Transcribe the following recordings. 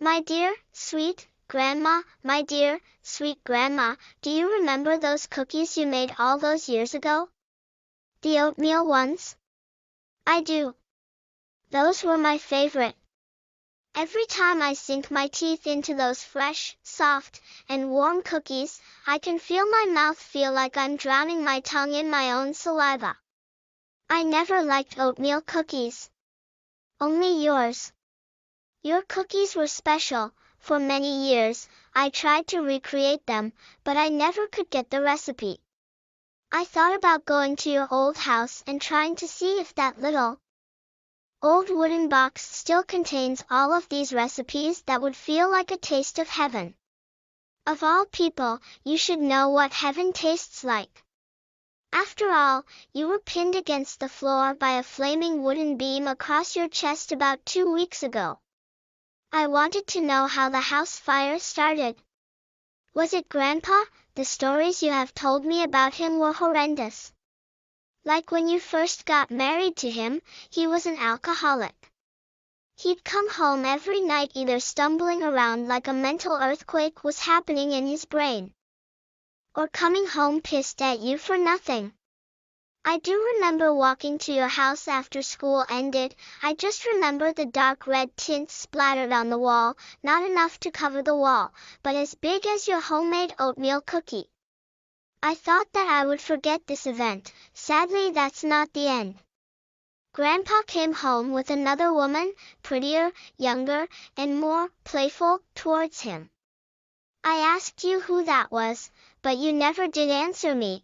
My dear, sweet grandma, my dear, sweet grandma, do you remember those cookies you made all those years ago? The oatmeal ones? I do. Those were my favorite. Every time I sink my teeth into those fresh, soft, and warm cookies, I can feel my mouth feel like I'm drowning my tongue in my own saliva. I never liked oatmeal cookies. Only yours. Your cookies were special. For many years, I tried to recreate them, but I never could get the recipe. I thought about going to your old house and trying to see if that little old wooden box still contains all of these recipes that would feel like a taste of heaven. Of all people, you should know what heaven tastes like. After all, you were pinned against the floor by a flaming wooden beam across your chest about 2 weeks ago. I wanted to know how the house fire started. Was it Grandpa? The stories you have told me about him were horrendous. Like when you first got married to him, he was an alcoholic. He'd come home every night either stumbling around like a mental earthquake was happening in his brain, or coming home pissed at you for nothing. I do remember walking to your house after school ended. I just remember the dark red tint splattered on the wall, not enough to cover the wall, but as big as your homemade oatmeal cookie. I thought that I would forget this event. Sadly, that's not the end. Grandpa came home with another woman, prettier, younger, and more playful towards him. I asked you who that was, but you never did answer me.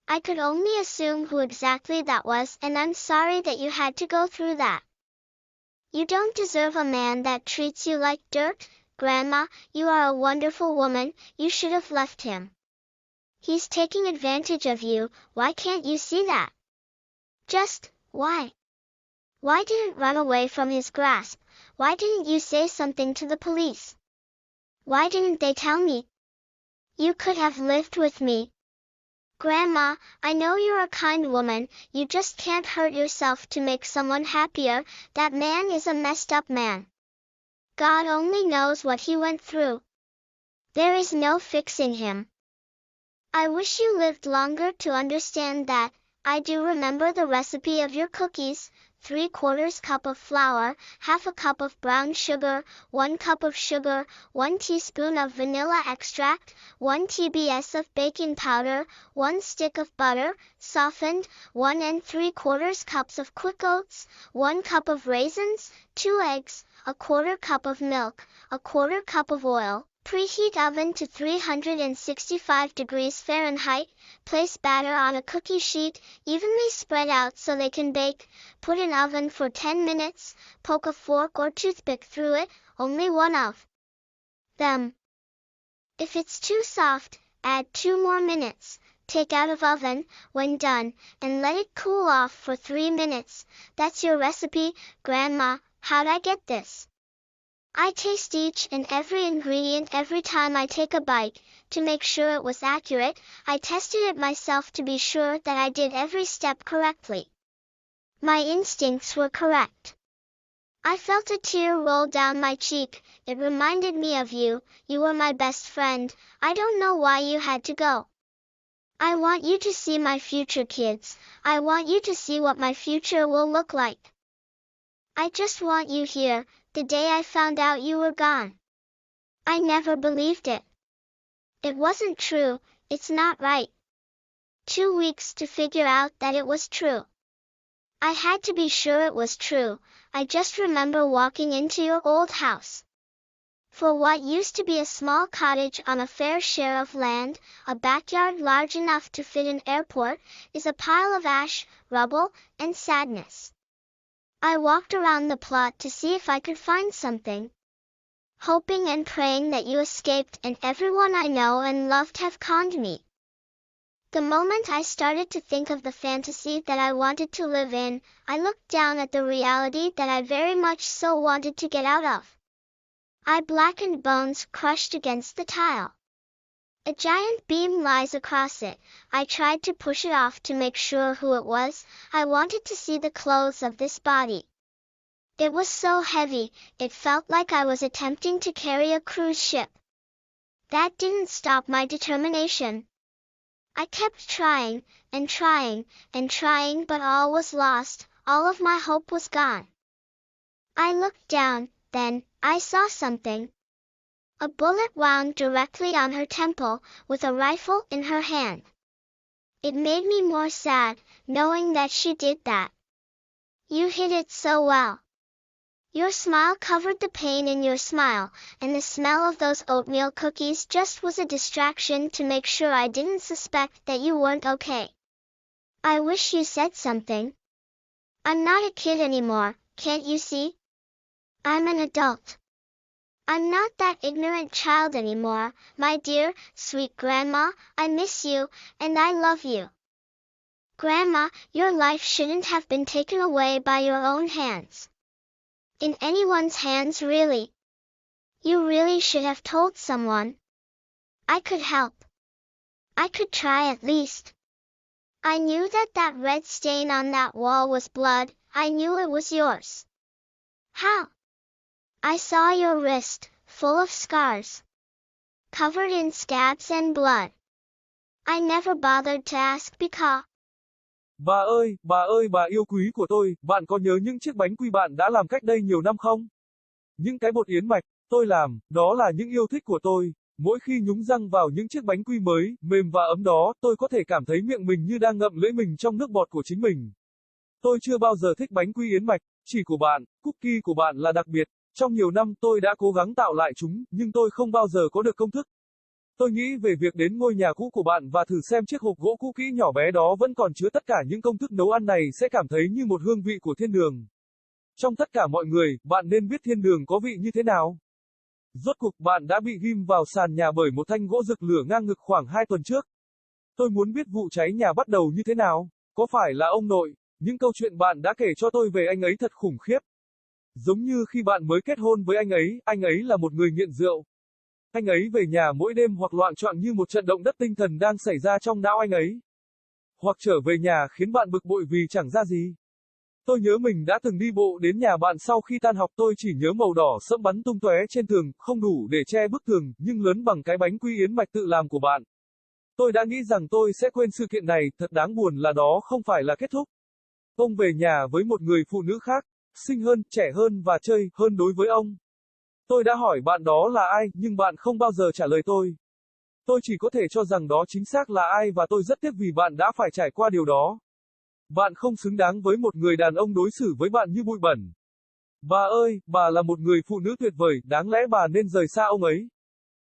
I could only assume who exactly that was, and I'm sorry that you had to go through that. You don't deserve a man that treats you like dirt, Grandma. You are a wonderful woman. You should have left him. He's taking advantage of you. Why can't you see that? Just, why? Why didn't run away from his grasp? Why didn't you say something to the police? Why didn't they tell me? You could have lived with me. Grandma, I know you're a kind woman. You just can't hurt yourself to make someone happier. That man is a messed up man. God only knows what he went through. There is no fixing him. I wish you lived longer to understand that. I do remember the recipe of your cookies: 3/4 cup of flour, half a cup of brown sugar, 1 cup of sugar, 1 teaspoon of vanilla extract, 1 tbs of baking powder, 1 stick of butter, softened, 1 3/4 cups of quick oats, 1 cup of raisins, 2 eggs, 1/4 cup of milk, 1/4 cup of oil. Preheat oven to 365 degrees Fahrenheit. Place batter on a cookie sheet, evenly spread out so they can bake. Put in oven for 10 minutes. Poke a fork or toothpick through it, only one of them. If it's too soft, add 2 more minutes. Take out of oven when done, and let it cool off for 3 minutes. That's your recipe, Grandma. How'd I get this? I taste each and every ingredient every time I take a bite, to make sure it was accurate. I tested it myself to be sure that I did every step correctly. My instincts were correct. I felt a tear roll down my cheek. It reminded me of you. You were my best friend. I don't know why you had to go. I want you to see my future kids. I want you to see what my future will look like. I just want you here. The day I found out you were gone, I never believed it. It wasn't true. It's not right. 2 weeks to figure out that it was true. I had to be sure it was true. I just remember walking into your old house. For what used to be a small cottage on a fair share of land, a backyard large enough to fit an airport, is a pile of ash, rubble, and sadness. I walked around the plot to see if I could find something, hoping and praying that you escaped and everyone I know and loved have conned me. The moment I started to think of the fantasy that I wanted to live in, I looked down at the reality that I very much so wanted to get out of. I blackened bones crushed against the tile. A giant beam lies across it. I tried to push it off to make sure who it was. I wanted to see the clothes of this body. It was so heavy, it felt like I was attempting to carry a cruise ship. That didn't stop my determination. I kept trying, and trying, and trying, but all was lost, all of my hope was gone. I looked down, then, I saw something. A bullet wound directly on her temple, with a rifle in her hand. It made me more sad, knowing that she did that. You hid it so well. Your smile covered the pain in your smile, and the smell of those oatmeal cookies just was a distraction to make sure I didn't suspect that you weren't okay. I wish you said something. I'm not a kid anymore, can't you see? I'm an adult. I'm not that ignorant child anymore, my dear, sweet grandma, I miss you, and I love you. Grandma, your life shouldn't have been taken away by your own hands. In anyone's hands, really. You really should have told someone. I could help. I could try at least. I knew that red stain on that wall was blood, I knew it was yours. How? I saw your wrist, full of scars. Covered in scabs and blood. I never bothered to ask because. Bà ơi, bà yêu quý của tôi, bạn có nhớ những chiếc bánh quy bạn đã làm cách đây nhiều năm không? Những cái bột yến mạch, tôi làm, đó là những yêu thích của tôi. Mỗi khi nhúng răng vào những chiếc bánh quy mới, mềm và ấm đó, tôi có thể cảm thấy miệng mình như đang ngậm lưỡi mình trong nước bọt của chính mình. Tôi chưa bao giờ thích bánh quy yến mạch, chỉ của bạn, cookie của bạn là đặc biệt. Trong nhiều năm tôi đã cố gắng tạo lại chúng, nhưng tôi không bao giờ có được công thức. Tôi nghĩ về việc đến ngôi nhà cũ của bạn và thử xem chiếc hộp gỗ cũ kỹ nhỏ bé đó vẫn còn chứa tất cả những công thức nấu ăn này sẽ cảm thấy như một hương vị của thiên đường. Trong tất cả mọi người, bạn nên biết thiên đường có vị như thế nào. Rốt cuộc bạn đã bị ghim vào sàn nhà bởi một thanh gỗ rực lửa ngang ngực khoảng 2 tuần trước. Tôi muốn biết vụ cháy nhà bắt đầu như thế nào. Có phải là ông nội? Những câu chuyện bạn đã kể cho tôi về anh ấy thật khủng khiếp. Giống như khi bạn mới kết hôn với anh ấy là một người nghiện rượu. Anh ấy về nhà mỗi đêm hoặc loạng choạng như một trận động đất tinh thần đang xảy ra trong não anh ấy. Hoặc trở về nhà khiến bạn bực bội vì chẳng ra gì. Tôi nhớ mình đã từng đi bộ đến nhà bạn sau khi tan học, tôi chỉ nhớ màu đỏ sẫm bắn tung tóe trên tường, không đủ để che bức tường, nhưng lớn bằng cái bánh quy yến mạch tự làm của bạn. Tôi đã nghĩ rằng tôi sẽ quên sự kiện này, thật đáng buồn là đó không phải là kết thúc. Ông về nhà với một người phụ nữ khác, xinh hơn, trẻ hơn và chơi hơn đối với ông. Tôi đã hỏi bạn đó là ai, nhưng bạn không bao giờ trả lời tôi. Tôi chỉ có thể cho rằng đó chính xác là ai và tôi rất tiếc vì bạn đã phải trải qua điều đó. Bạn không xứng đáng với một người đàn ông đối xử với bạn như bụi bẩn. Bà ơi, bà là một người phụ nữ tuyệt vời, đáng lẽ bà nên rời xa ông ấy.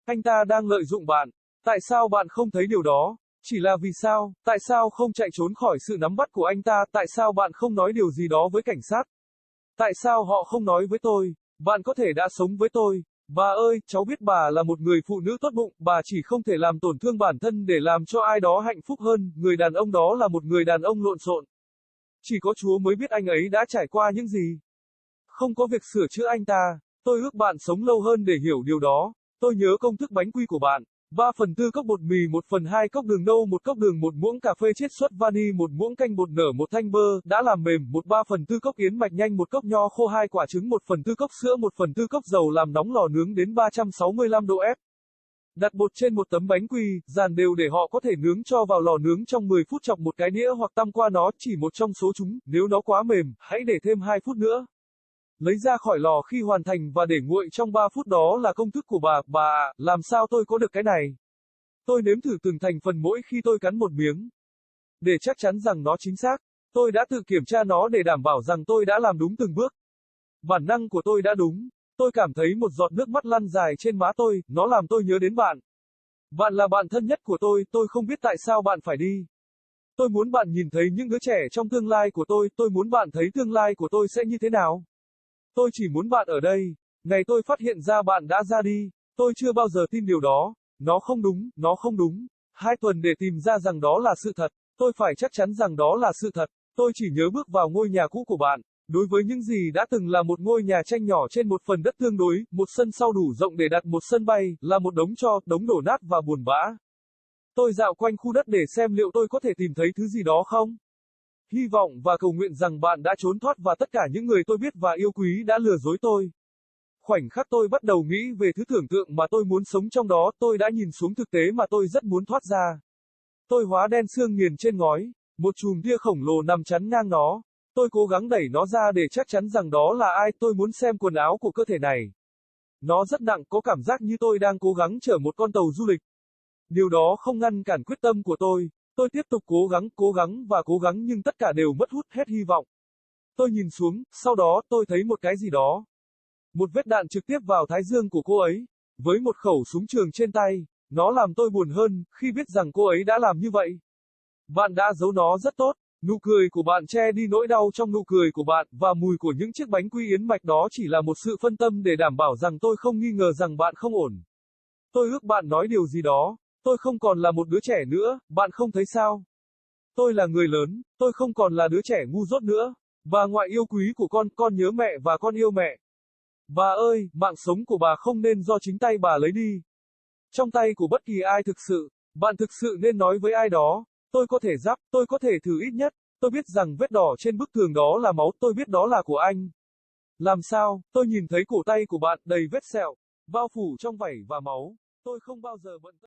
Anh ta đang lợi dụng bạn. Tại sao bạn không thấy điều đó? Chỉ là vì sao? Tại sao không chạy trốn khỏi sự nắm bắt của anh ta? Tại sao bạn không nói điều gì đó với cảnh sát? Tại sao họ không nói với tôi? Bạn có thể đã sống với tôi. Bà ơi, cháu biết bà là một người phụ nữ tốt bụng, bà chỉ không thể làm tổn thương bản thân để làm cho ai đó hạnh phúc hơn, người đàn ông đó là một người đàn ông lộn xộn. Chỉ có Chúa mới biết anh ấy đã trải qua những gì. Không có việc sửa chữa anh ta. Tôi ước bạn sống lâu hơn để hiểu điều đó. Tôi nhớ công thức bánh quy của bạn. 3/4 cốc bột mì, 1/2 cốc đường nâu, 1 cốc đường, 1 muỗng cà phê chiết xuất vani, 1 muỗng canh bột nở, 1 thanh bơ đã làm mềm, 1/3 cốc yến mạch nhanh, 1 cốc nho khô, 2 quả trứng, 1/4 cốc sữa, 1/4 cốc dầu, làm nóng lò nướng đến 365 độ F. Đặt bột trên một tấm bánh quy, dàn đều để họ có thể nướng, cho vào lò nướng trong 10 phút, chọc một cái đĩa hoặc tăm qua nó, chỉ một trong số chúng, nếu nó quá mềm, hãy để thêm 2 phút nữa. Lấy ra khỏi lò khi hoàn thành và để nguội trong 3 phút, đó là công thức của bà ạ, làm sao tôi có được cái này? Tôi nếm thử từng thành phần mỗi khi tôi cắn một miếng. Để chắc chắn rằng nó chính xác, tôi đã tự kiểm tra nó để đảm bảo rằng tôi đã làm đúng từng bước. Bản năng của tôi đã đúng. Tôi cảm thấy một giọt nước mắt lăn dài trên má tôi, nó làm tôi nhớ đến bạn. Bạn là bạn thân nhất của tôi không biết tại sao bạn phải đi. Tôi muốn bạn nhìn thấy những đứa trẻ trong tương lai của tôi muốn bạn thấy tương lai của tôi sẽ như thế nào. Tôi chỉ muốn bạn ở đây. Ngày tôi phát hiện ra bạn đã ra đi, tôi chưa bao giờ tin điều đó. Nó không đúng. 2 tuần để tìm ra rằng đó là sự thật. Tôi phải chắc chắn rằng đó là sự thật. Tôi chỉ nhớ bước vào ngôi nhà cũ của bạn. Đối với những gì đã từng là một ngôi nhà tranh nhỏ trên một phần đất tương đối, một sân sau đủ rộng để đặt một sân bay, là một đống tro, đống đổ nát và buồn bã. Tôi dạo quanh khu đất để xem liệu tôi có thể tìm thấy thứ gì đó không. Hy vọng và cầu nguyện rằng bạn đã trốn thoát và tất cả những người tôi biết và yêu quý đã lừa dối tôi. Khoảnh khắc tôi bắt đầu nghĩ về thứ tưởng tượng mà tôi muốn sống trong đó, tôi đã nhìn xuống thực tế mà tôi rất muốn thoát ra. Tôi hóa đen xương nghiền trên ngói, một chùm tia khổng lồ nằm chắn ngang nó. Tôi cố gắng đẩy nó ra để chắc chắn rằng đó là ai, tôi muốn xem quần áo của cơ thể này. Nó rất nặng, có cảm giác như tôi đang cố gắng chở một con tàu du lịch. Điều đó không ngăn cản quyết tâm của tôi. Tôi tiếp tục cố gắng và cố gắng nhưng tất cả đều mất hút hết hy vọng. Tôi nhìn xuống, sau đó tôi thấy một cái gì đó. Một vết đạn trực tiếp vào thái dương của cô ấy, với một khẩu súng trường trên tay. Nó làm tôi buồn hơn, khi biết rằng cô ấy đã làm như vậy. Bạn đã giấu nó rất tốt. Nụ cười của bạn che đi nỗi đau trong nụ cười của bạn, và mùi của những chiếc bánh quy yến mạch đó chỉ là một sự phân tâm để đảm bảo rằng tôi không nghi ngờ rằng bạn không ổn. Tôi ước bạn nói điều gì đó. Tôi không còn là một đứa trẻ nữa, bạn không thấy sao? Tôi là người lớn, tôi không còn là đứa trẻ ngu dốt nữa. Bà ngoại yêu quý của con nhớ mẹ và con yêu mẹ. Bà ơi, mạng sống của bà không nên do chính tay bà lấy đi. Trong tay của bất kỳ ai thực sự, bạn thực sự nên nói với ai đó. Tôi có thể tôi có thể thử ít nhất. Tôi biết rằng vết đỏ trên bức tường đó là máu, tôi biết đó là của anh. Làm sao, tôi nhìn thấy cổ tay của bạn đầy vết sẹo, bao phủ trong vảy và máu. Tôi không bao giờ bận tâm.